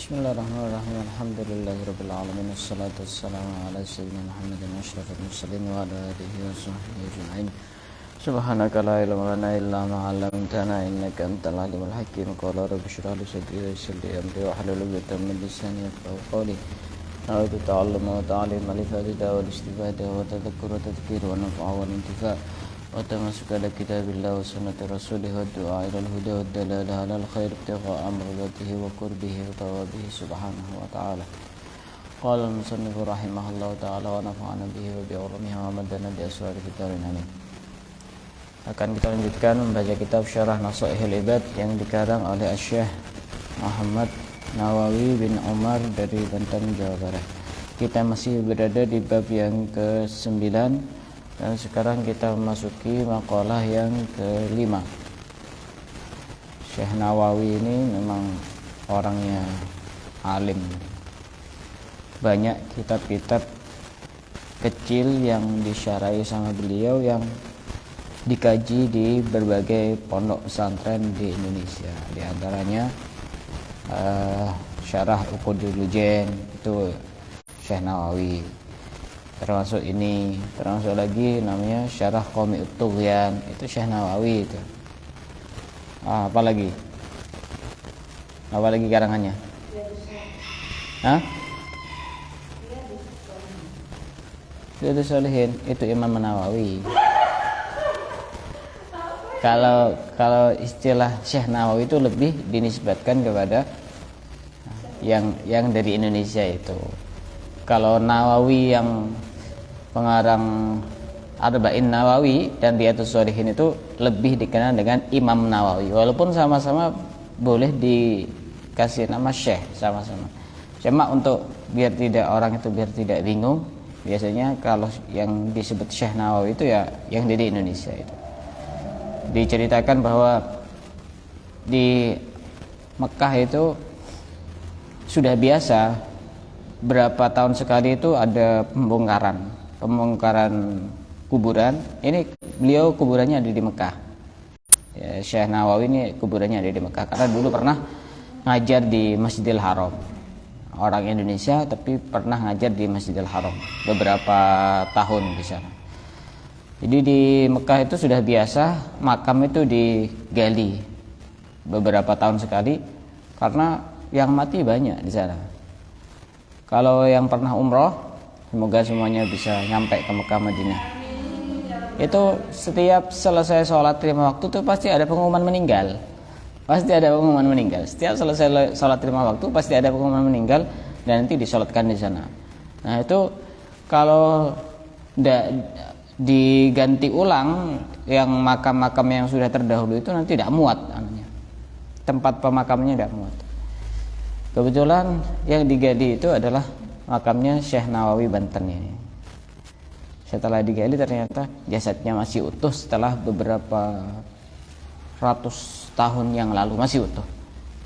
Bismillahirrahmanirrahim. Alhamdulillahirabbil alamin. Wassalatu wassalamu ala sayyidina Muhammadin asyrafil mursalin wa ala alihi wa sahbihi ajma'in. Subhanaka la ilma lana illa ma 'allamtana innaka antal alimul hakim. Qala rabbi shrah li sadri wa yassir li amri wahlul 'uqdatam min lisani yafqahu qawli. A'udzu ta'allama wa ta'lim al-ifadata wal istifada wa tadhakkur wa tadhkir wa naf'a wal intifa' wa tamassuka ala kitabillah wa sunnati rasulih wa du'a ila al-huda wa dalalah ala al-khair ibtigha'a amradatihi wa qurbihi wa tawabihi subhanahu wa ta'ala. Qala al-musannif rahimahullahu ta'ala wa nafa'ana bihi wa bi ulamihi wa madana bi aswari fitarin amin. Akan kita lanjutkan membaca kitab Syarah Nasaihul Ibad yang dikarang oleh Syekh Muhammad Nawawi bin Umar dari Banten, Jawa Barat. Kita masih berada di bab yang ke-9 dan sekarang kita memasuki makalah yang ke-5. Syekh Nawawi ini memang orangnya alim. Banyak kitab-kitab kecil yang disyarahi sama beliau yang dikaji di berbagai pondok pesantren di Indonesia. Di antaranya Syarah Uqudul Lujen itu Syekh Nawawi. Termasuk ini, termasuk lagi namanya Syarah Qami Ut-Tughyan, itu Syekh Nawawi itu. Apa lagi? Apa lagi karangannya? Riyadhus Shalihin itu Imam Nawawi. Kalau istilah Syekh Nawawi itu lebih dinisbatkan kepada yang dari Indonesia itu. Kalau Nawawi yang pengarang Arba'in Nawawi dan Riyadhus Shalihin itu lebih dikenal dengan Imam Nawawi. Walaupun sama-sama boleh dikasih nama Syekh sama-sama. Cuma untuk biar tidak bingung, biasanya kalau yang disebut Syekh Nawawi itu ya yang dari Indonesia itu. Diceritakan bahwa di Mekah itu sudah biasa berapa tahun sekali itu ada pembongkaran kuburan. Ini beliau kuburannya ada di Mekah. Ya, Syekh Nawawi ini kuburannya ada di Mekah karena dulu pernah ngajar di Masjidil Haram. Orang Indonesia tapi pernah ngajar di Masjidil Haram beberapa tahun di sana. Jadi di Mekah itu sudah biasa makam itu digali beberapa tahun sekali karena yang mati banyak di sana. Kalau yang pernah umroh, semoga semuanya bisa nyampe ke Mekah Madinah. Itu setiap selesai sholat 5 waktu itu pasti ada pengumuman meninggal. Setiap selesai sholat 5 waktu pasti ada pengumuman meninggal dan nanti disolatkan di sana. Nah itu kalau diganti ulang yang makam-makam yang sudah terdahulu itu nanti tidak muat anaknya. Tempat pemakamnya tidak muat. Kebetulan yang digali itu adalah makamnya Syekh Nawawi Banten ini. Setelah digali ternyata jasadnya masih utuh setelah beberapa ratus tahun yang lalu masih utuh.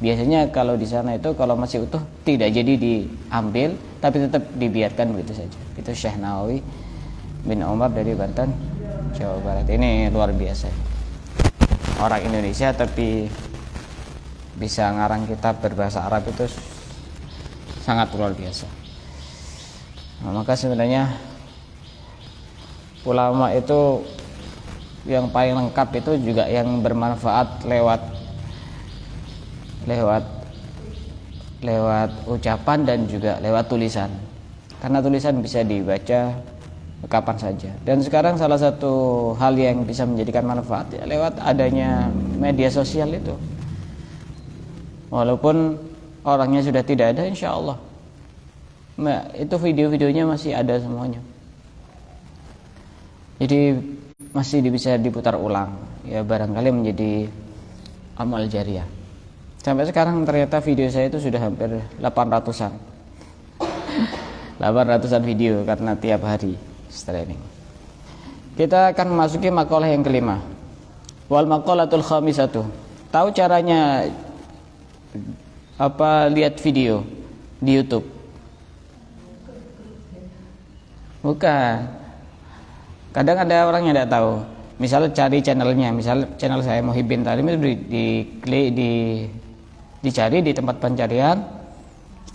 Biasanya kalau di sana itu kalau masih utuh tidak jadi diambil tapi tetap dibiarkan begitu saja. Itu Syekh Nawawi bin Umar dari Banten, Jawa Barat. Ini luar biasa. Orang Indonesia tapi bisa ngarang kitab berbahasa Arab itu sangat luar biasa. Nah, maka sebenarnya ulama itu yang paling lengkap itu juga yang bermanfaat lewat ucapan dan juga lewat tulisan. Karena tulisan bisa dibaca kapan saja. Dan sekarang salah satu hal yang bisa menjadikan manfaat ya lewat adanya media sosial itu. Walaupun orangnya sudah tidak ada, insya Allah itu video-videonya masih ada semuanya. Jadi masih bisa diputar ulang. Ya barangkali menjadi amal jariah. Sampai sekarang ternyata video saya itu sudah hampir 800-an. 800-an video karena tiap hari streaming. Kita akan memasuki makalah yang kelima. Wal maqalatul khamisatu. Tahu caranya lihat video di YouTube? Bukan. Kadang ada orang yang tidak tahu. Misalnya cari channelnya, misal channel saya Muhyiddin Talim itu dicari di tempat pencarian,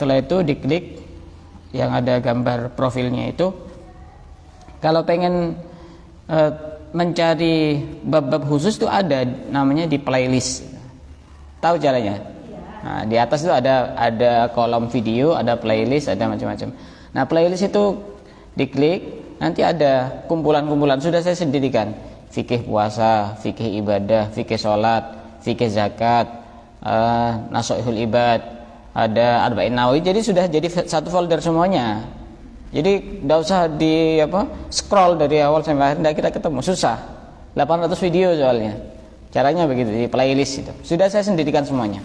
Setelah itu diklik yang ada gambar profilnya itu. Kalau pengen mencari bab-bab khusus itu ada namanya di playlist. Tahu caranya? Nah, di atas itu ada kolom video, ada playlist, ada macam-macam. Nah, playlist itu diklik, nanti ada kumpulan-kumpulan sudah saya sendirikan. Fikih puasa, fikih ibadah, fikih sholat, fikih zakat, nashihul ibad, ada arba'in nawawi. Jadi sudah jadi satu folder semuanya. Jadi tidak usah scroll dari awal sampai akhir, kita ketemu, susah. 800 video soalnya. Caranya begitu, di playlist itu. Sudah saya sendirikan semuanya.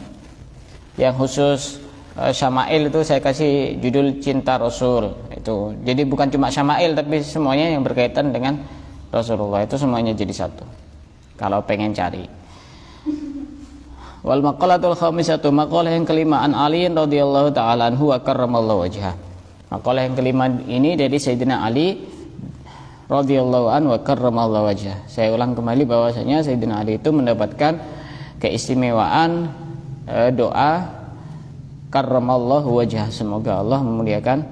Yang khusus Syama'il itu saya kasih judul Cinta Rasul itu. Jadi bukan cuma Syama'il tapi semuanya yang berkaitan dengan Rasulullah, itu semuanya jadi satu. Kalau pengen cari. Wal maqalatul khamisatu, maqalah yang kelima, an Ali radhiyallahu taala anhu wa karramallahu wajhah. Maqalah yang kelima ini dari Sayyidina Ali radhiyallahu anhu wa karramallahu wajhah. Saya ulang kembali bahwasanya Sayyidina Ali itu mendapatkan keistimewaan doa karramallahu wajhah, semoga Allah memuliakan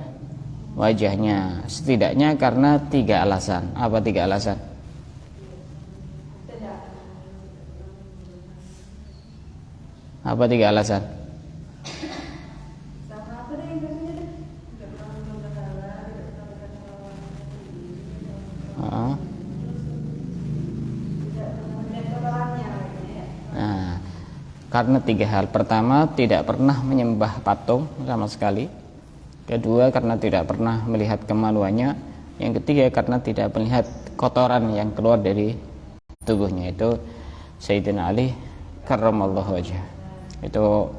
wajahnya, setidaknya karena 3 alasan. Apa 3 alasan? Apa 3 alasan? Nah, karena 3 hal. Pertama, tidak pernah menyembah patung sama sekali. Kedua, karena tidak pernah melihat kemaluannya. Yang ketiga, karena tidak melihat kotoran yang keluar dari tubuhnya. Itu Sayyidina Ali karramallahu wajhah. Itu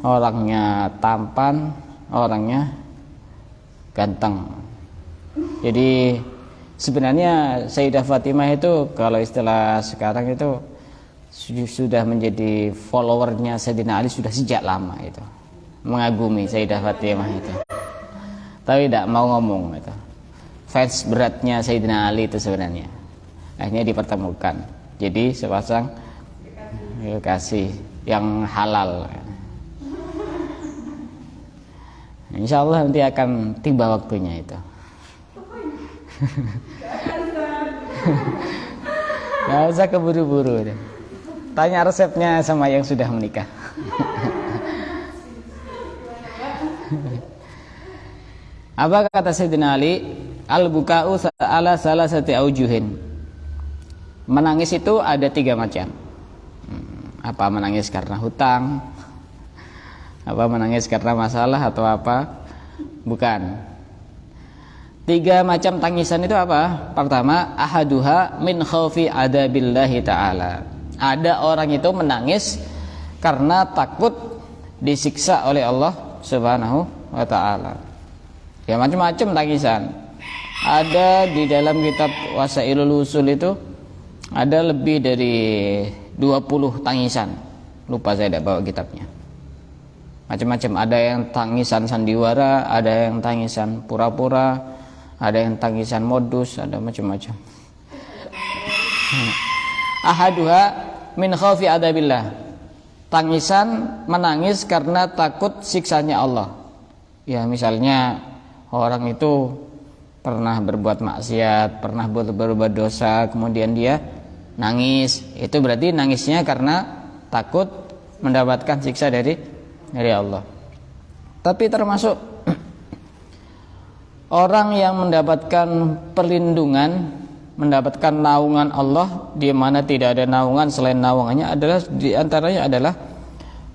orangnya tampan, orangnya ganteng. Jadi sebenarnya Sayyidah Fatimah itu kalau istilah sekarang itu sudah menjadi followernya Sayyidina Ali sudah sejak lama itu. Mengagumi Sayyidah Fatimah itu. Tapi tidak mau ngomong itu. Fans beratnya Sayyidina Ali itu sebenarnya. Akhirnya dipertemukan. Jadi sepasang kasih yang halal. Insya Allah nanti akan tiba waktunya itu. Gak usah keburu-buru. Tanya resepnya sama yang sudah menikah. Apa kata Sayyidina Ali? Al-buka'u ala salasati aujuhin. Menangis itu ada 3 macam. Apa menangis karena hutang? Apa menangis karena masalah atau apa? Bukan. 3 macam tangisan itu apa? Pertama, ahaduha min khaufi adabillahi ta'ala. Ada orang itu menangis karena takut disiksa oleh Allah Subhanahu wa ta'ala. Ya macam-macam tangisan. Ada di dalam kitab Wasailul Usul itu ada lebih dari 20 tangisan. Lupa saya tidak bawa kitabnya. Macam-macam, ada yang tangisan sandiwara, ada yang tangisan pura-pura, ada yang tangisan modus, ada macam-macam. Ahaduha min khaufi adabillah. Tangisan menangis karena takut siksanya Allah. Ya misalnya orang itu pernah berbuat maksiat, pernah berbuat dosa, kemudian dia nangis. Itu berarti nangisnya karena takut mendapatkan siksa dari Allah. Tapi termasuk orang yang mendapatkan perlindungan, mendapatkan naungan Allah di mana tidak ada naungan selain naungannya adalah di antaranya adalah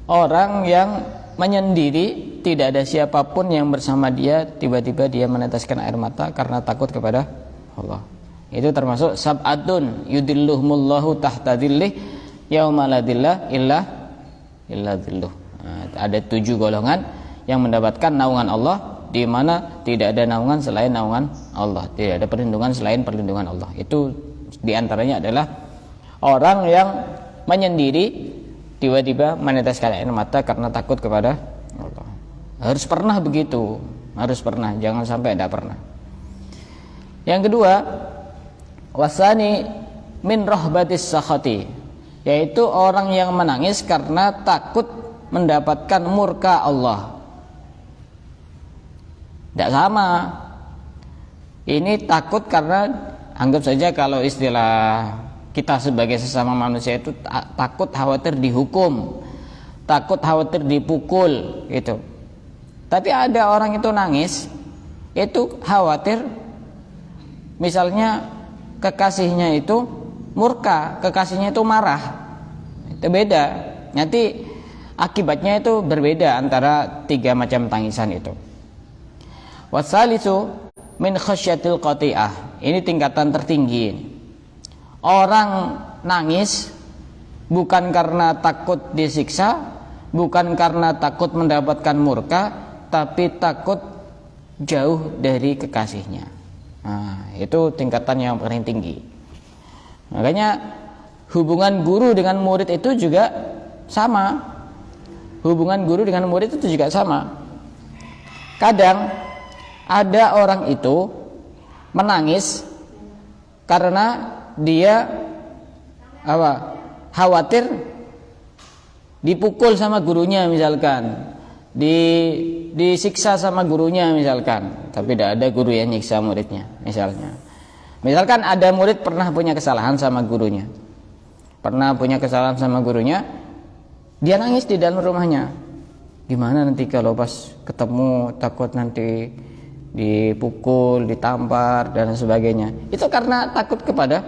orang yang menyendiri, tidak ada siapapun yang bersama dia, tiba-tiba dia meneteskan air mata karena takut kepada Allah. Itu termasuk sab'atun yudilluhumullahu tahta dhillih yauma la dhilla illa dhilluh. Ada 7 golongan yang mendapatkan naungan Allah di mana tidak ada naungan selain naungan Allah, tidak ada perlindungan selain perlindungan Allah. Itu diantaranya adalah orang yang menyendiri, tiba-tiba meneteskan air mata karena takut kepada Allah. Harus pernah begitu, harus pernah, jangan sampai tidak pernah. Yang kedua, wasani min rahbatis sakhati, yaitu orang yang menangis karena takut mendapatkan murka Allah. Tidak sama. Ini takut karena anggap saja kalau istilah kita sebagai sesama manusia itu takut khawatir dihukum, takut khawatir dipukul gitu. Tapi ada orang itu nangis, itu khawatir misalnya kekasihnya itu murka, kekasihnya itu marah. Itu beda. Nanti akibatnya itu berbeda antara 3 macam tangisan itu. Wasalisu min khasyatil qati'ah. Ini tingkatan tertinggi. Orang nangis bukan karena takut disiksa, bukan karena takut mendapatkan murka, tapi takut jauh dari kekasihnya. Nah, itu tingkatan yang paling tinggi. Makanya hubungan guru dengan murid itu juga sama. Hubungan guru dengan murid itu juga sama. Kadang ada orang itu menangis karena dia khawatir dipukul sama gurunya misalkan, disiksa sama gurunya misalkan, tapi tidak ada guru yang nyiksa muridnya misalkan ada murid pernah punya kesalahan sama gurunya, dia nangis di dalam rumahnya. Gimana nanti kalau pas ketemu, takut nanti dipukul, ditampar dan sebagainya. Itu karena takut kepada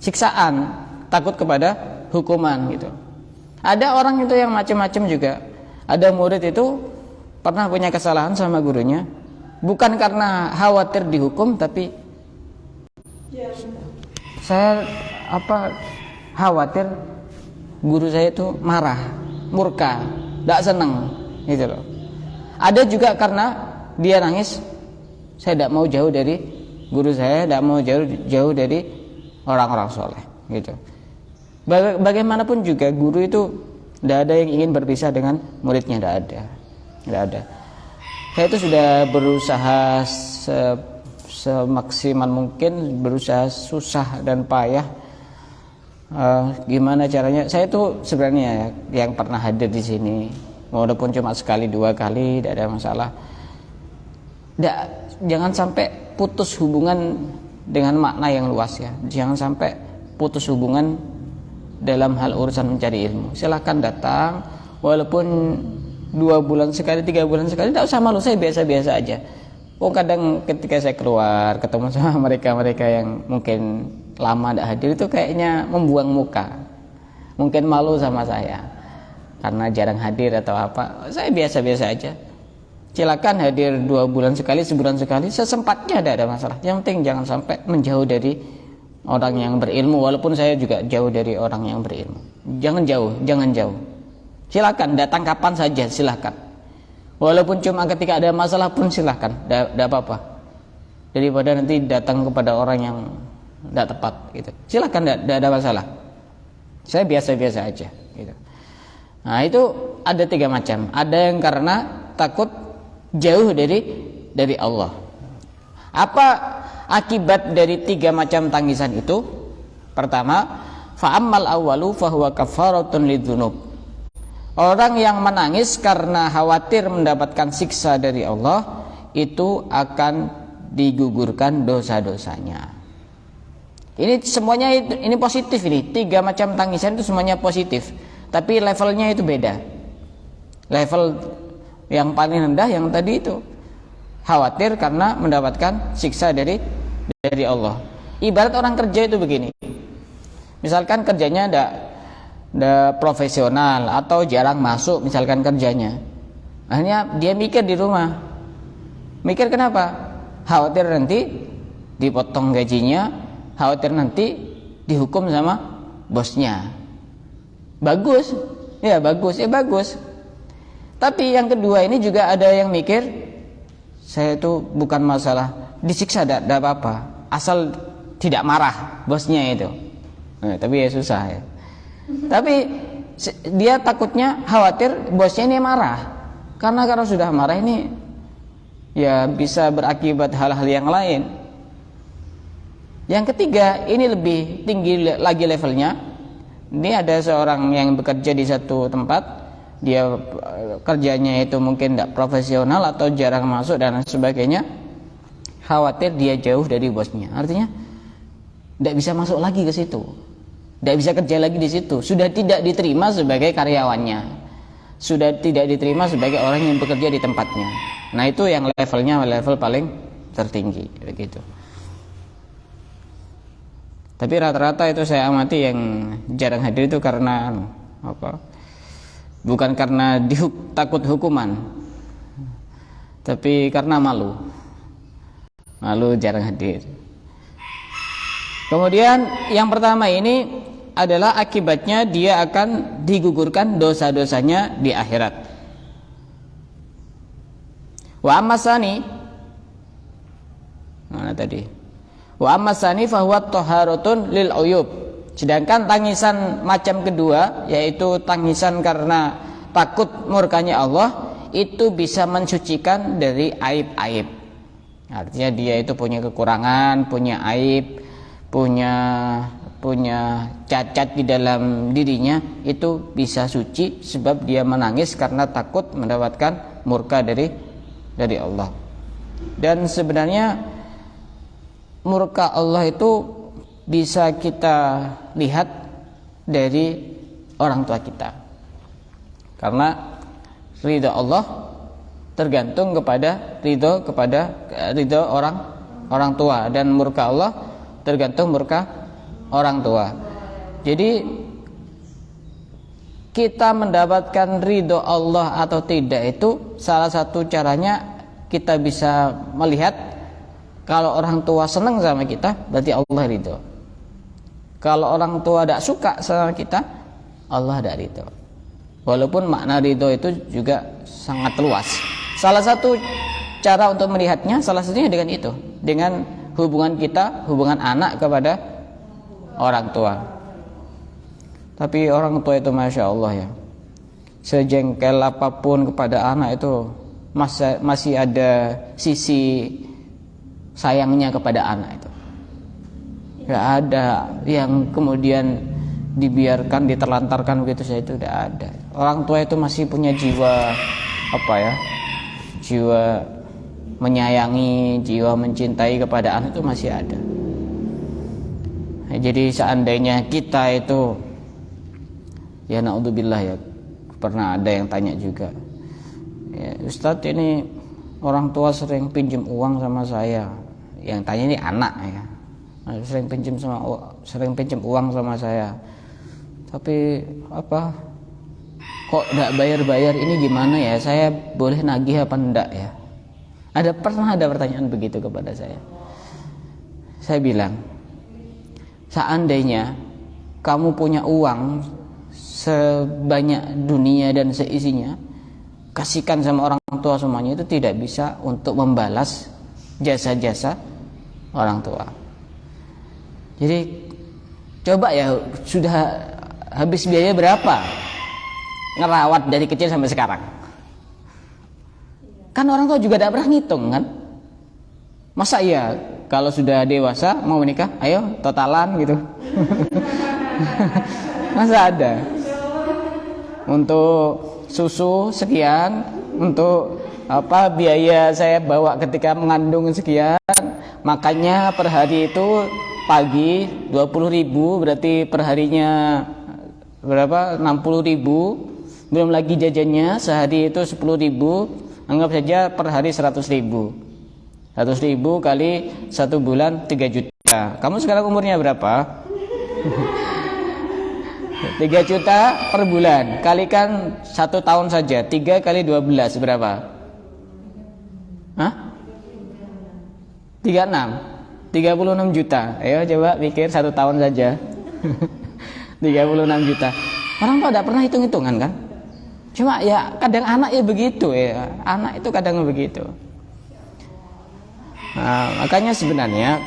siksaan, takut kepada hukuman gitu. Ada orang itu yang macam-macam juga. Ada murid itu pernah punya kesalahan sama gurunya, bukan karena khawatir dihukum, tapi saya khawatir guru saya itu marah, murka, tidak senang gitu loh. Ada juga karena dia nangis, saya tidak mau jauh dari guru saya, tidak mau jauh dari orang-orang soleh gitu. Bagaimanapun juga guru itu tidak ada yang ingin berpisah dengan muridnya, tidak ada. Saya itu sudah berusaha semaksimal mungkin, berusaha susah dan payah. Gimana caranya? Saya itu sebenarnya yang pernah hadir di sini, walaupun cuma sekali 2 kali, tidak ada masalah. Jangan sampai putus hubungan dengan makna yang luas ya. Jangan sampai putus hubungan dalam hal urusan mencari ilmu. Silahkan datang, walaupun 2 bulan sekali, 3 bulan sekali, tidak usah malu, saya biasa-biasa aja. Kadang ketika saya keluar ketemu sama mereka yang mungkin lama tidak hadir, itu kayaknya membuang muka, mungkin malu sama saya karena jarang hadir atau apa. Saya biasa-biasa aja. Silakan hadir 2 bulan sekali, sebulan sekali, sesempatnya, tidak ada masalah. Yang penting jangan sampai menjauh dari orang yang berilmu. Walaupun saya juga jauh dari orang yang berilmu. Jangan jauh. Silakan datang kapan saja, silakan. Walaupun cuma ketika ada masalah pun silakan, tidak apa-apa. Daripada nanti datang kepada orang yang tidak tepat gitu. Silakan, tidak ada masalah. Saya biasa-biasa aja gitu. Nah, itu ada 3 macam. Ada yang karena takut jauh dari Allah. Apa akibat dari 3 macam tangisan itu? Pertama, fa'ammal awwalu fahuwa kafaratun lidzunub. Orang yang menangis karena khawatir mendapatkan siksa dari Allah, itu akan digugurkan dosa-dosanya. Ini semuanya ini positif ini. 3 macam tangisan itu semuanya positif, tapi levelnya itu beda. Level yang paling rendah yang tadi itu khawatir karena mendapatkan siksa dari Allah. Ibarat orang kerja itu begini. Misalkan kerjanya tidak profesional atau jarang masuk misalkan kerjanya. Akhirnya dia mikir di rumah. Mikir kenapa? Khawatir nanti dipotong gajinya, khawatir nanti dihukum sama bosnya. Bagus. Tapi yang kedua ini juga ada yang mikir, saya itu bukan masalah disiksa, tidak apa-apa, asal tidak marah bosnya itu. Tapi ya susah ya. Tapi dia takutnya khawatir bosnya ini marah, karena kalau sudah marah ini ya bisa berakibat hal-hal yang lain. Yang ketiga ini lebih tinggi lagi levelnya. Ini ada seorang yang bekerja di satu tempat, dia kerjanya itu mungkin tidak profesional atau jarang masuk dan sebagainya, khawatir dia jauh dari bosnya. Artinya tidak bisa masuk lagi ke situ, tidak bisa kerja lagi di situ, sudah tidak diterima sebagai karyawannya, sudah tidak diterima sebagai orang yang bekerja di tempatnya. Nah itu yang levelnya level paling tertinggi begitu. Tapi rata-rata itu saya amati yang jarang hadir itu karena apa? Bukan karena takut hukuman, tapi karena malu jarang hadir. Kemudian yang pertama ini adalah akibatnya dia akan digugurkan dosa-dosanya di akhirat. Wa ammasani, mana tadi? Wa ammasani fahuwa taharatun lil uyub. Sedangkan tangisan macam kedua, yaitu tangisan karena takut murkanya Allah, itu bisa mensucikan dari aib-aib. Artinya dia itu punya kekurangan, punya aib, punya cacat di dalam dirinya, itu bisa suci sebab dia menangis karena takut mendapatkan murka dari Allah. Dan sebenarnya murka Allah itu bisa kita lihat dari orang tua kita, karena ridho Allah tergantung kepada ridho orang tua, dan murka Allah tergantung murka orang tua. Jadi kita mendapatkan ridho Allah atau tidak itu salah satu caranya kita bisa melihat. Kalau orang tua senang sama kita, berarti Allah ridho. Kalau orang tua tidak suka sama kita, Allah tidak ridho. Walaupun makna ridho itu juga sangat luas. Salah satu cara untuk melihatnya, salah satunya dengan itu, dengan hubungan kita, hubungan anak kepada orang tua. Tapi orang tua itu Masya Allah ya, sejengkel apapun kepada anak itu masih ada sisi sayangnya kepada anak itu. Gak ada yang kemudian dibiarkan, diterlantarkan begitu saja, itu tidak ada. Orang tua itu masih punya jiwa jiwa menyayangi, jiwa mencintai kepada anak itu masih ada. Jadi seandainya kita itu, ya naudzubillah ya, pernah ada yang tanya juga, ya, Ustadz ini orang tua sering pinjam uang sama saya. Yang tanya ini anak ya, sering pinjam uang sama saya, tapi kok tidak bayar ini gimana ya, saya boleh nagih apa enggak ya? Pernah ada pertanyaan begitu kepada saya. Saya bilang, seandainya kamu punya uang sebanyak dunia dan seisinya, kasihkan sama orang tua semuanya, itu tidak bisa untuk membalas jasa-jasa orang tua. Jadi coba ya, sudah habis biaya berapa ngerawat dari kecil sampai sekarang? Kan orang tua juga tidak pernah ngitung kan. Masa iya kalau sudah dewasa mau menikah, ayo totalan gitu. Masa ada? Untuk susu sekian, untuk biaya saya bawa ketika mengandung sekian, makannya per hari itu pagi 20.000, berarti perharinya berapa? 60.000, belum lagi jajannya sehari itu 10.000, anggap saja per hari 100.000 kali 1 bulan 3 juta. Kamu sekarang umurnya berapa? 3 juta per bulan, kalikan 1 tahun saja, 3 kali 12 berapa? 36 juta. Ayo coba pikir 1 tahun saja. 36 juta. Orang tua tidak pernah hitung-hitungan kan? Cuma ya kadang anak ya begitu ya. Anak itu kadang begitu. Nah, makanya sebenarnya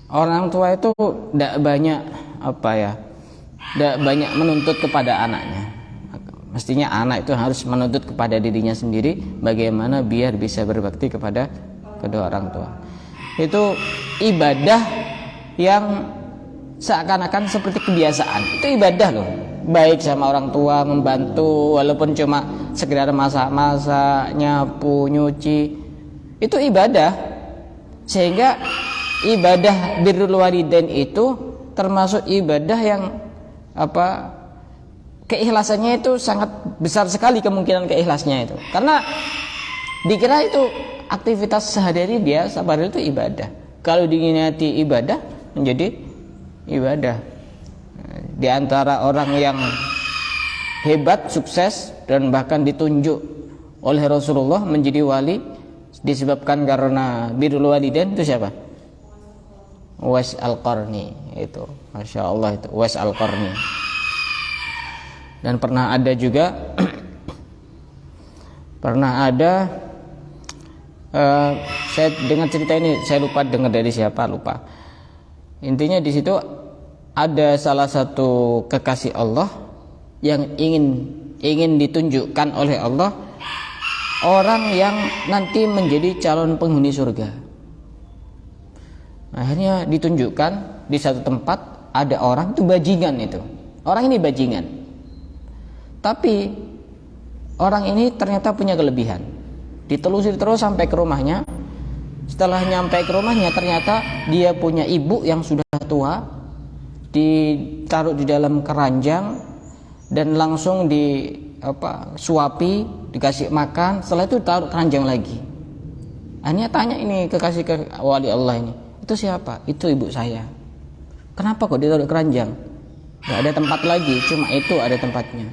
orang tua itu tidak banyak tidak banyak menuntut kepada anaknya. Mestinya anak itu harus menuntut kepada dirinya sendiri bagaimana biar bisa berbakti kepada kedua orang tua. Itu ibadah yang seakan-akan seperti kebiasaan. Itu ibadah loh. baik sama orang tua, membantu walaupun cuma sekedar masak-masak, nyapu, nyuci, itu ibadah. Sehingga ibadah birrul walidain itu termasuk ibadah yang keikhlasannya itu sangat besar sekali, kemungkinan keikhlasnya itu. Karena dikira itu aktivitas sehari-hari biasa, padahal itu ibadah. Kalau diniati ibadah, menjadi ibadah. Di antara orang yang hebat, sukses, dan bahkan ditunjuk oleh Rasulullah menjadi wali disebabkan karena birrul walidain, itu siapa? Uwais Al-Qarni. Itu Masya Allah, itu Uwais Al-Qarni. Dan pernah ada juga saya dengar cerita ini, saya lupa dengar dari siapa, lupa. Intinya di situ ada salah satu kekasih Allah yang ingin ditunjukkan oleh Allah orang yang nanti menjadi calon penghuni surga. Akhirnya ditunjukkan di satu tempat ada orang itu bajingan itu. Orang ini bajingan. Tapi orang ini ternyata punya kelebihan. Ditelusuri terus sampai ke rumahnya. Setelah nyampe ke rumahnya, ternyata dia punya ibu yang sudah tua, ditaruh di dalam keranjang dan langsung suapi, dikasih makan. Setelah itu taruh keranjang lagi. Akhirnya tanya ini kekasih ke wali Allah ini, itu siapa? Itu ibu saya. Kenapa kok ditaruh keranjang? Gak ada tempat lagi, cuma itu ada tempatnya.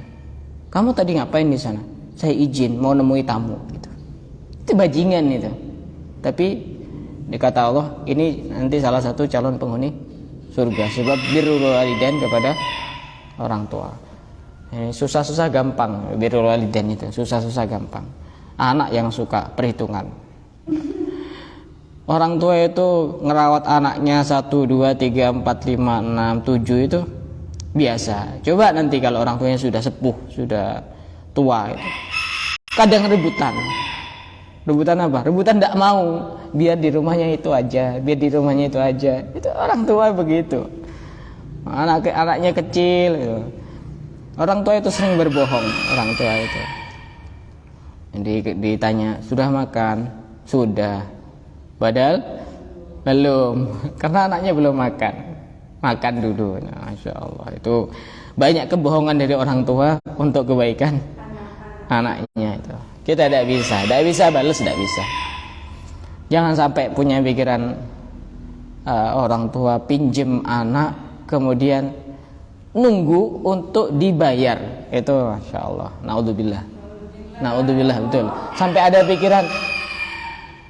Kamu tadi ngapain di sana? Saya izin mau nemui tamu gitu. Itu bajingan itu. Tapi dikata Allah, ini nanti salah satu calon penghuni surga sebab birrul walidain kepada orang tua. Susah-susah gampang birrul walidain itu, susah-susah gampang. Anak yang suka perhitungan. Orang tua itu ngerawat anaknya 1, 2, 3, 4, 5, 6, 7 itu biasa. Coba nanti kalau orang tuanya sudah sepuh, sudah tua itu. Kadang rebutan apa? Rebutan tidak mau, biar di rumahnya itu aja, Itu orang tua begitu. Anaknya kecil gitu. Orang tua itu sering berbohong, orang tua itu. Ditanya, "Sudah makan?" "Sudah." Padahal belum, karena anaknya belum makan. Makan dulu. Nah, Masya Allah, itu banyak kebohongan dari orang tua untuk kebaikan anaknya itu. Kita tidak bisa balas, tidak bisa. Jangan sampai punya pikiran orang tua pinjem anak kemudian nunggu untuk dibayar. Itu Masya Allah, naudzubillah, betul. Sampai ada pikiran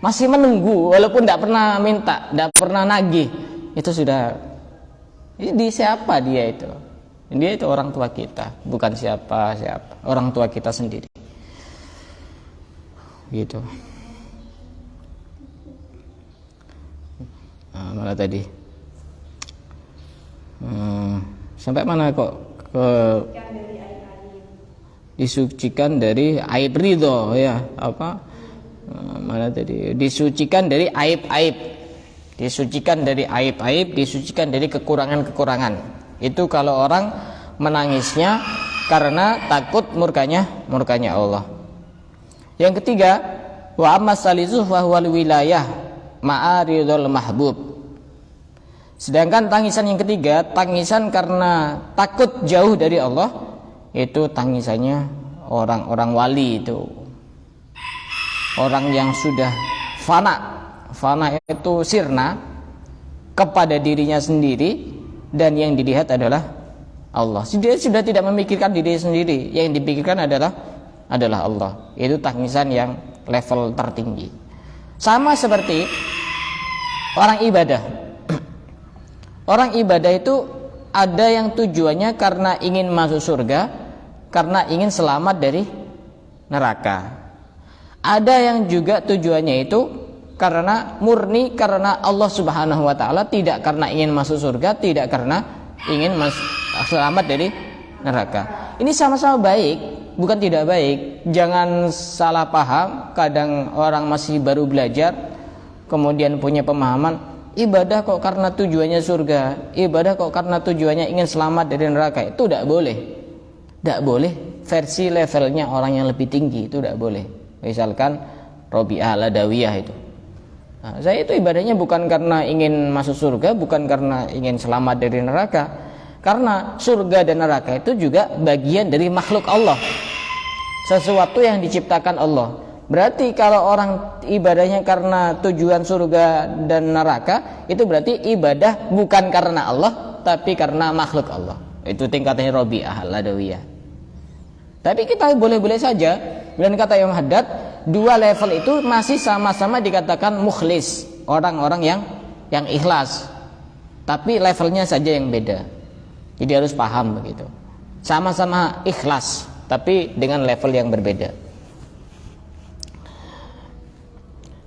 masih menunggu walaupun tidak pernah minta, tidak pernah nagih. Itu sudah, di siapa dia itu? Dia itu orang tua kita, bukan siapa, orang tua kita sendiri. Gitu. Mana tadi? Sampai mana kok? Disucikan dari aib ridho, ya apa? Mana tadi? Disucikan dari aib-aib. Disucikan dari aib-aib, disucikan dari kekurangan-kekurangan. Itu kalau orang menangisnya karena takut murkanya Allah. Yang ketiga, wa amma salisu fa huwal wilayah ma'aridul mahbub. Sedangkan tangisan yang ketiga, tangisan karena takut jauh dari Allah, itu tangisannya orang-orang wali itu. Orang yang sudah fana itu sirna kepada dirinya sendiri, dan yang dilihat adalah Allah. Dia sudah tidak memikirkan diri sendiri, yang dipikirkan adalah Allah. Itu tangisan yang level tertinggi. Sama seperti orang ibadah. Orang ibadah itu ada yang tujuannya karena ingin masuk surga, karena ingin selamat dari neraka. Ada yang juga tujuannya itu murni karena Allah Subhanahu wa taala, tidak karena ingin masuk surga, tidak karena ingin selamat dari neraka. Ini sama-sama baik, bukan tidak baik. Jangan salah paham. Kadang orang masih baru belajar kemudian punya pemahaman, ibadah kok karena tujuannya surga, ibadah kok karena tujuannya ingin selamat dari neraka. Itu tidak boleh. Tidak boleh versi levelnya orang yang lebih tinggi, itu tidak boleh. Misalkan Robi'ah Al-Adawiyah itu. Nah, saya itu ibadahnya bukan karena ingin masuk surga, bukan karena ingin selamat dari neraka. Karena surga dan neraka itu juga bagian dari makhluk Allah, sesuatu yang diciptakan Allah. Berarti kalau orang ibadahnya karena tujuan surga dan neraka, itu berarti ibadah bukan karena Allah, tapi karena makhluk Allah. Itu tingkatannya Robi'ah Al-Adawiyah. Tapi kita boleh-boleh saja. Dan kata Imam Haddad, dua level itu masih sama-sama dikatakan mukhlis, orang-orang yang ikhlas. Tapi levelnya saja yang beda. Jadi harus paham begitu. Sama-sama ikhlas, tapi dengan level yang berbeda.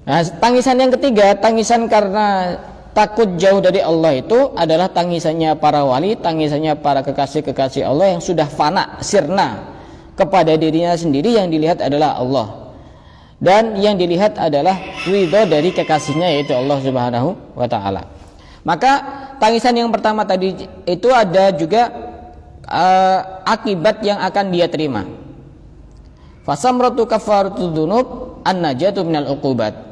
Nah, tangisan yang ketiga, tangisan karena takut jauh dari Allah itu adalah tangisannya para wali, tangisannya para kekasih-kekasih Allah yang sudah fana, sirna kepada dirinya sendiri, yang dilihat adalah Allah. Dan yang dilihat adalah ridho dari kekasihnya, yaitu Allah Subhanahu wa ta'ala. Maka tangisan yang pertama tadi itu ada juga akibat yang akan dia terima. Fasamratu kafaratu dzunub an-najatu minal uqubat.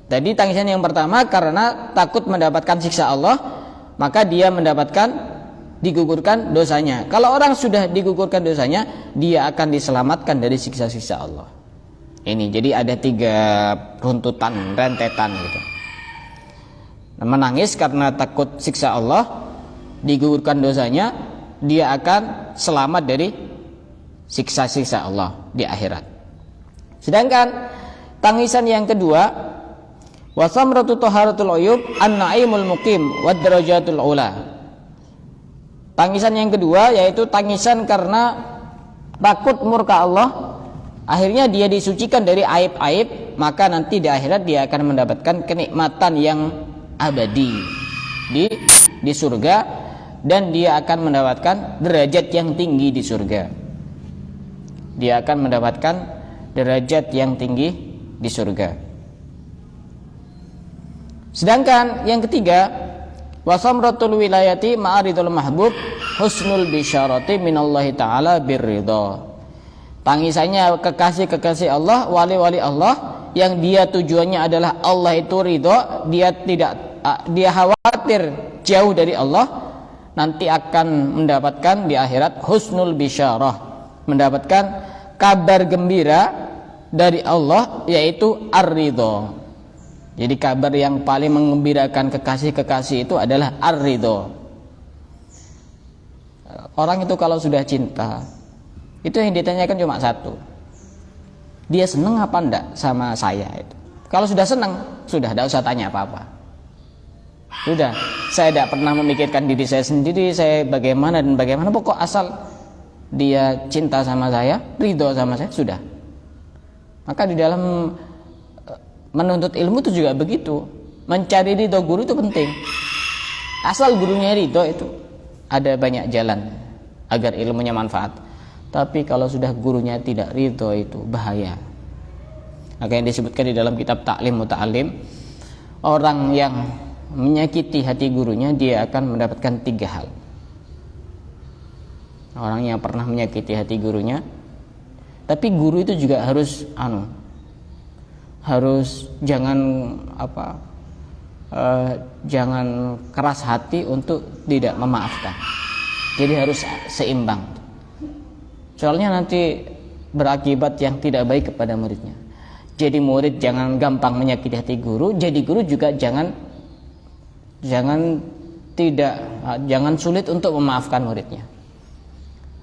Tadi tangisan yang pertama karena takut mendapatkan siksa Allah, maka dia mendapatkan digugurkan dosanya. Kalau orang sudah digugurkan dosanya, dia akan diselamatkan dari siksa-siksa Allah. Ini jadi ada 3 runtutan, rentetan gitu. Menangis karena takut siksa Allah, digugurkan dosanya, dia akan selamat dari siksa-siksa Allah di akhirat. Sedangkan tangisan yang kedua, wasamratu taharatul uyub an-naimul muqim wad darajatul ula. Tangisan yang kedua yaitu tangisan karena takut murka Allah, akhirnya dia disucikan dari aib-aib, maka nanti di akhirat dia akan mendapatkan kenikmatan yang abadi di surga, dan dia akan mendapatkan derajat yang tinggi di surga. Dia akan mendapatkan derajat yang tinggi di surga. Sedangkan yang ketiga, wasamratul wilayati ma'aridul mahbub husnul bisyarati minallahi ta'ala birridha. Tangisannya kekasih-kekasih Allah, wali-wali Allah, yang dia tujuannya adalah Allah itu ridho, dia khawatir jauh dari Allah, nanti akan mendapatkan di akhirat husnul bisyarah, mendapatkan kabar gembira dari Allah, yaitu ar-ridho. Jadi kabar yang paling mengembirakan kekasih-kekasih itu adalah ar-ridho. Orang itu kalau sudah cinta, itu yang ditanyakan cuma satu, dia senang apa enggak sama saya itu. Kalau sudah senang, sudah tidak usah tanya apa-apa. Sudah, saya tidak pernah memikirkan diri saya sendiri, saya bagaimana dan bagaimana, pokok asal dia cinta sama saya, ridho sama saya, sudah. Maka di dalam menuntut ilmu itu juga begitu. Mencari ridho guru itu penting. Asal gurunya ridho, itu ada banyak jalan agar ilmunya manfaat. Tapi kalau sudah gurunya tidak ridho, itu bahaya. Maka yang disebutkan di dalam kitab Ta'lim Muta'alim, orang yang menyakiti hati gurunya, dia akan mendapatkan 3 hal. Orang yang pernah menyakiti hati gurunya, tapi guru itu juga harus jangan keras hati untuk tidak memaafkan. Jadi harus seimbang. Soalnya nanti berakibat yang tidak baik kepada muridnya. Jadi murid jangan gampang menyakiti hati guru, jadi guru juga jangan sulit untuk memaafkan muridnya.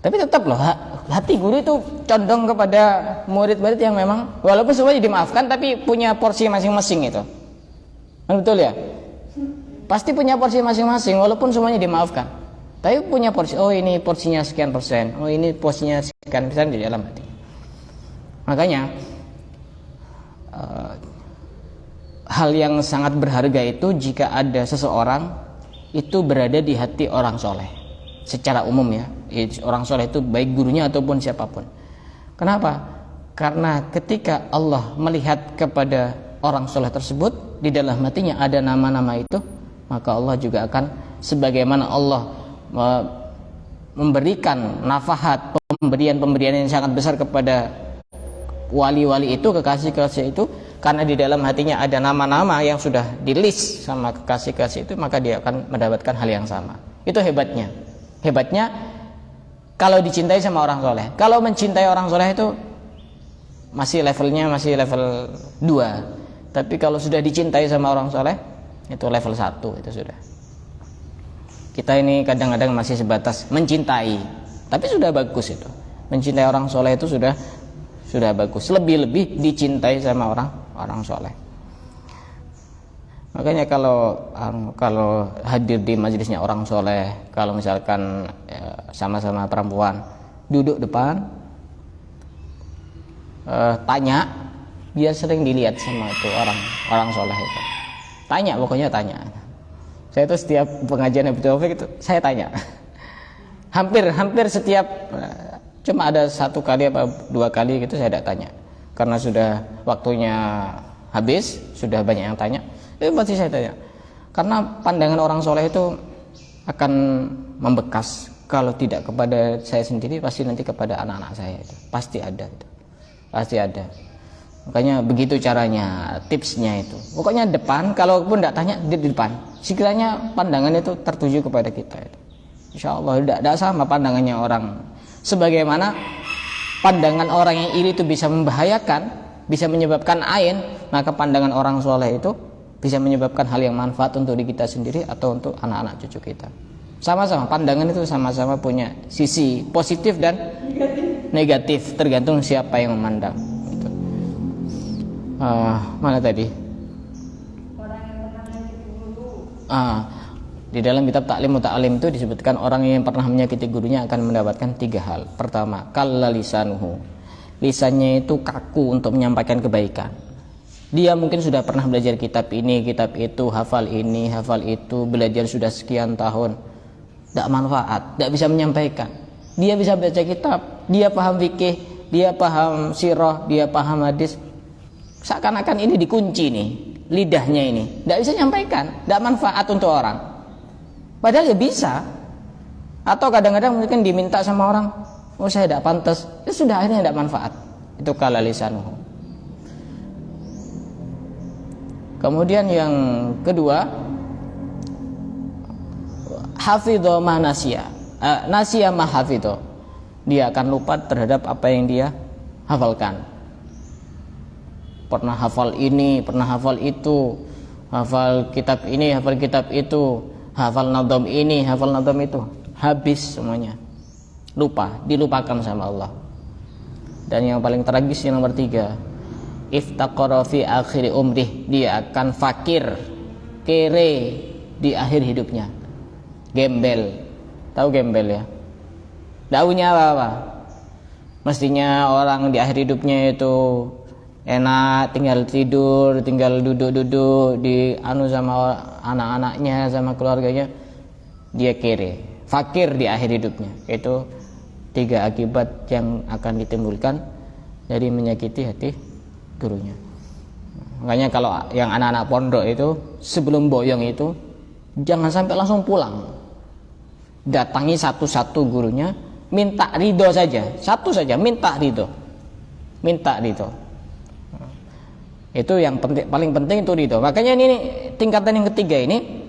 Tapi tetap loh, hati guru itu condong kepada murid-murid yang memang walaupun semuanya dimaafkan, tapi punya porsi masing-masing itu. Betul ya? Pasti punya porsi masing-masing walaupun semuanya dimaafkan. Tapi punya porsi, oh ini porsinya sekian persen, oh ini porsinya sekian persen di dalam hati. Makanya hal yang sangat berharga itu jika ada seseorang itu berada di hati orang soleh. Secara umum ya, orang soleh itu baik gurunya ataupun siapapun. Kenapa? Karena ketika Allah melihat kepada orang soleh tersebut, di dalam hatinya ada nama-nama itu, maka Allah juga akan, sebagaimana Allah memberikan nafahat, pemberian yang sangat besar kepada wali-wali itu, kekasih-kekasih itu, karena di dalam hatinya ada nama-nama yang sudah di-list sama kekasih-kekasih itu, maka dia akan mendapatkan hal yang sama. Itu hebatnya. Hebatnya kalau dicintai sama orang soleh. Kalau mencintai orang soleh itu masih levelnya masih level 2. Tapi kalau sudah dicintai sama orang soleh, itu level 1, itu sudah. Kita ini kadang-kadang masih sebatas mencintai, tapi sudah bagus itu. Mencintai orang soleh itu sudah bagus. Lebih-lebih dicintai sama orang soleh. Makanya kalau hadir di majelisnya orang soleh, kalau misalkan sama-sama perempuan duduk depan, tanya, dia sering dilihat sama itu orang soleh itu. Tanya, pokoknya tanya. Saya itu setiap pengajian Habib Taufik itu saya tanya. Hampir setiap, cuma ada 1 kali apa 2 kali gitu saya tidak tanya, karena sudah waktunya habis, sudah banyak yang tanya. Pasti saya tanya, karena pandangan orang soleh itu akan membekas. Kalau tidak kepada saya sendiri, pasti nanti kepada anak-anak saya itu pasti ada itu. Pasti ada. Makanya begitu caranya, tipsnya itu. Pokoknya depan, kalaupun tidak tanya di depan. Sekiranya pandangan itu tertuju kepada kita itu. Insya Allah tidak sama pandangannya orang. Sebagaimana pandangan orang yang iri itu bisa membahayakan, bisa menyebabkan ain, maka pandangan orang soleh itu bisa menyebabkan hal yang manfaat untuk diri kita sendiri atau untuk anak-anak cucu kita. Sama-sama, pandangan itu sama-sama punya sisi positif dan negatif, tergantung siapa yang memandang. Gitu. Mana tadi? Orang yang pernah menyakiti guru. Di dalam kitab Ta'lim Muta'alim itu disebutkan orang yang pernah menyakiti gurunya akan mendapatkan 3 hal. Pertama, kalla lisanuhu. Lisannya itu kaku untuk menyampaikan kebaikan. Dia mungkin sudah pernah belajar kitab ini, kitab itu, hafal ini, hafal itu, belajar sudah sekian tahun, tidak manfaat, tidak bisa menyampaikan. Dia bisa baca kitab, dia paham fikih, dia paham sirah, dia paham hadis, seakan-akan ini dikunci nih, lidahnya ini, tidak bisa menyampaikan, tidak manfaat untuk orang. Padahal ya bisa. Atau kadang-kadang mungkin diminta sama orang, oh saya tidak pantas, ya sudah, akhirnya tidak manfaat. Itu kalla lisanuhu. Kemudian yang kedua, hafidho ma nasya, nasya ma hafidho. Dia akan lupa terhadap apa yang dia hafalkan. Pernah hafal ini, pernah hafal itu, hafal kitab ini, hafal kitab itu, hafal nadham ini, hafal nadham itu, habis semuanya. Lupa, dilupakan sama Allah. Dan yang paling tragis yang nomor 3, iftaqara fi akhir umrih, dia akan fakir, kere di akhir hidupnya. Gembel, tahu gembel ya? Daunnya apa? Mestinya orang di akhir hidupnya itu enak, tinggal tidur, tinggal duduk-duduk di sama anak-anaknya, sama keluarganya. Dia kere, fakir di akhir hidupnya. Itu 3 akibat yang akan ditimbulkan dari menyakiti hati gurunya. Makanya kalau yang anak-anak pondok itu sebelum boyong itu jangan sampai langsung pulang. Datangi satu-satu gurunya, minta ridho saja, satu saja, minta ridho. Itu yang penting, paling penting itu ridho. Makanya ini tingkatan yang ketiga ini,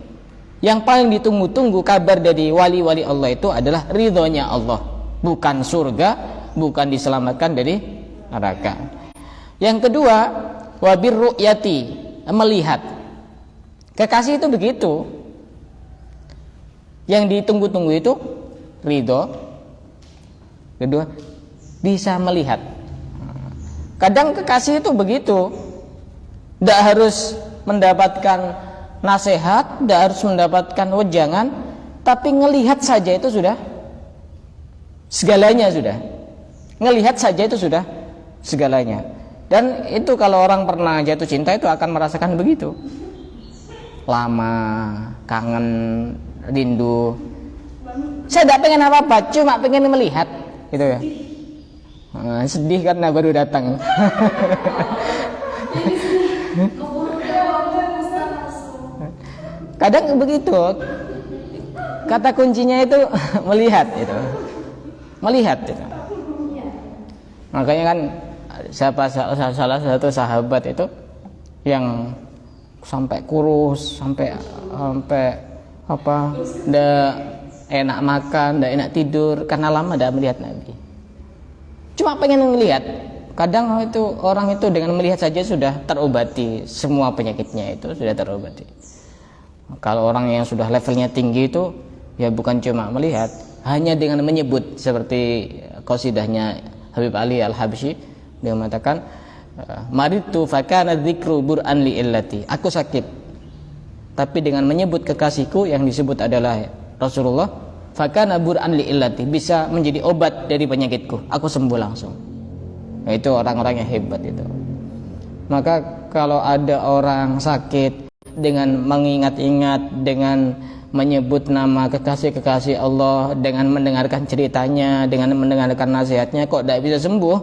yang paling ditunggu-tunggu kabar dari wali-wali Allah itu adalah ridhonya Allah, bukan surga, bukan diselamatkan dari neraka. Yang kedua, wabir ru'yati, melihat. Kekasih itu begitu. Yang ditunggu-tunggu itu ridho. Kedua, bisa melihat. Kadang kekasih itu begitu. Tidak harus mendapatkan nasihat, tidak harus mendapatkan wejangan, tapi ngelihat saja itu sudah segalanya sudah. Ngelihat saja itu sudah segalanya. Dan itu kalau orang pernah jatuh cinta itu akan merasakan begitu. Lama, kangen, rindu. Saya tidak pengen apa-apa, cuma pengen melihat, gitu ya. Sedih karena baru datang. Kadang begitu. Kata kuncinya itu melihat, itu. Melihat, itu. Makanya kan salah satu sahabat itu yang sampai kurus, sampai ndak enak makan, ndak enak tidur karena lama ndak melihat Nabi. Cuma pengen melihat. Kadang itu orang itu dengan melihat saja sudah terobati, semua penyakitnya itu sudah terobati. Kalau orang yang sudah levelnya tinggi itu ya bukan cuma melihat, hanya dengan menyebut, seperti qasidahnya Habib Ali Al-Habsyi, dia mengatakan maritu fakana dzikru bur'an li illati, aku sakit tapi dengan menyebut kekasihku yang disebut adalah Rasulullah, fakana bur'an li illati, bisa menjadi obat dari penyakitku, aku sembuh langsung. Nah, itu orang-orang yang hebat itu. Maka kalau ada orang sakit, dengan mengingat-ingat, dengan menyebut nama kekasih-kekasih Allah, dengan mendengarkan ceritanya, dengan mendengarkan nasihatnya, kok tidak bisa sembuh,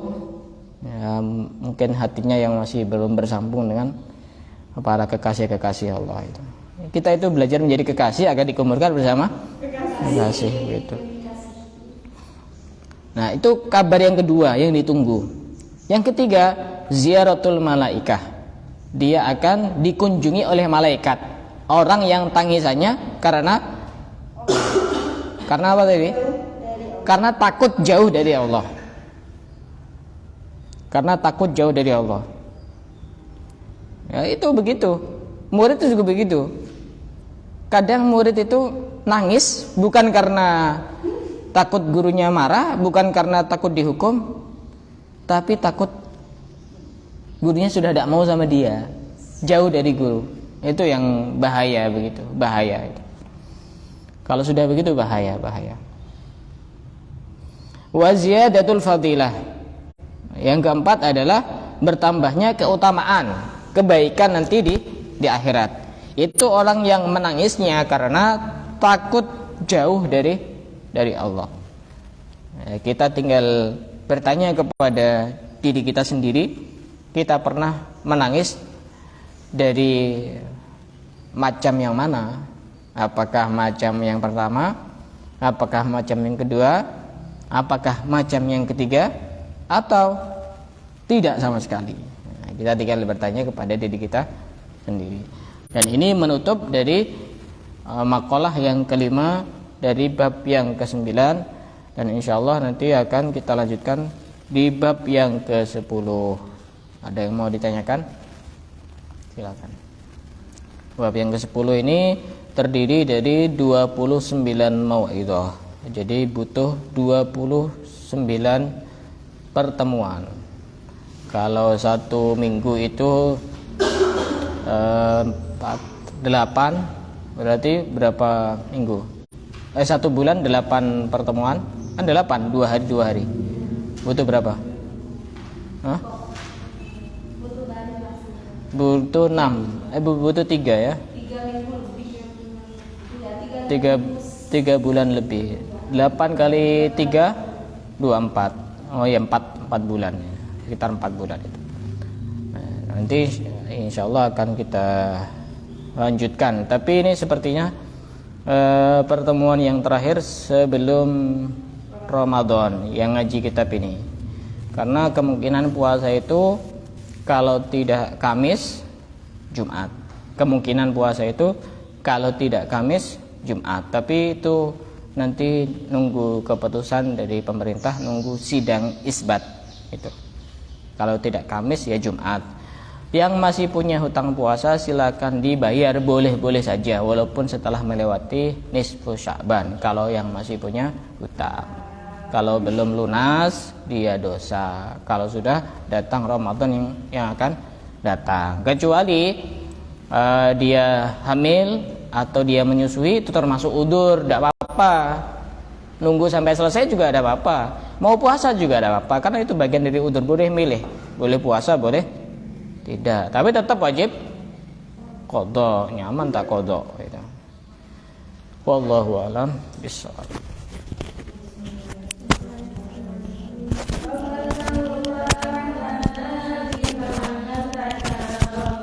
ya mungkin hatinya yang masih belum bersambung dengan para kekasih-kekasih Allah itu. Kita itu belajar menjadi kekasih agar dikumpulkan bersama kekasih gitu. Nah, itu kabar yang kedua yang ditunggu. Yang ketiga, ziaratul malaikah. Dia akan dikunjungi oleh malaikat. Orang yang tangisannya karena apa tadi? Karena takut jauh dari Allah. Karena takut jauh dari Allah. Ya, itu begitu. Murid itu juga begitu. Kadang murid itu nangis bukan karena takut gurunya marah, bukan karena takut dihukum, tapi takut gurunya sudah tidak mau sama dia, jauh dari guru. Itu yang bahaya, begitu, bahaya itu. Kalau sudah begitu bahaya. Wa ziyadatul fadilah. Yang keempat adalah bertambahnya keutamaan, kebaikan nanti di akhirat. Itu orang yang menangisnya karena takut jauh dari Allah. Kita tinggal bertanya kepada diri kita sendiri, kita pernah menangis dari macam yang mana? Apakah macam yang pertama? Apakah macam yang kedua? Apakah macam yang ketiga? Atau tidak sama sekali? Nah, kita tinggal bertanya kepada diri kita sendiri. Dan ini menutup dari makalah yang kelima dari bab yang ke-9, dan insyaallah nanti akan kita lanjutkan di bab yang ke-10. Ada yang mau ditanyakan? Silakan. Bab yang ke-10 ini terdiri dari 29 mau'idhah. Jadi butuh 29 pertemuan. Kalau satu minggu itu 8, berarti berapa minggu? Satu bulan 8 pertemuan. Kan 8, 2 hari. Butuh berapa? Hah? Butuh 6. Butuh 3 ya? 3 bulan lebih. 8 kali 3 24. Oh ya, 4 bulan ya. Sekitar 4 bulan itu. Nah, nanti insyaallah akan kita lanjutkan. Tapi ini sepertinya pertemuan yang terakhir sebelum Ramadan yang ngaji kitab ini. Karena kemungkinan puasa itu kalau tidak Kamis, Jumat. Kemungkinan puasa itu kalau tidak Kamis, Jumat. Tapi itu nanti nunggu keputusan dari pemerintah, nunggu sidang isbat itu. Kalau tidak Kamis ya Jumat. Yang masih punya hutang puasa silakan dibayar, boleh-boleh saja walaupun setelah melewati nisfu Sya'ban. Kalau yang masih punya hutang, kalau belum lunas dia dosa. Kalau sudah datang Ramadan yang akan datang, kecuali dia hamil atau dia menyusui, itu termasuk udzur, tidak apa-apa. Nunggu sampai selesai juga ada apa-apa. Mau puasa juga ada apa-apa, karena itu bagian dari udzur. Boleh milih, boleh puasa, boleh tidak, tapi tetap wajib qadha. Nyaman tak qadha gitu. Wallahu a'lam bishawab.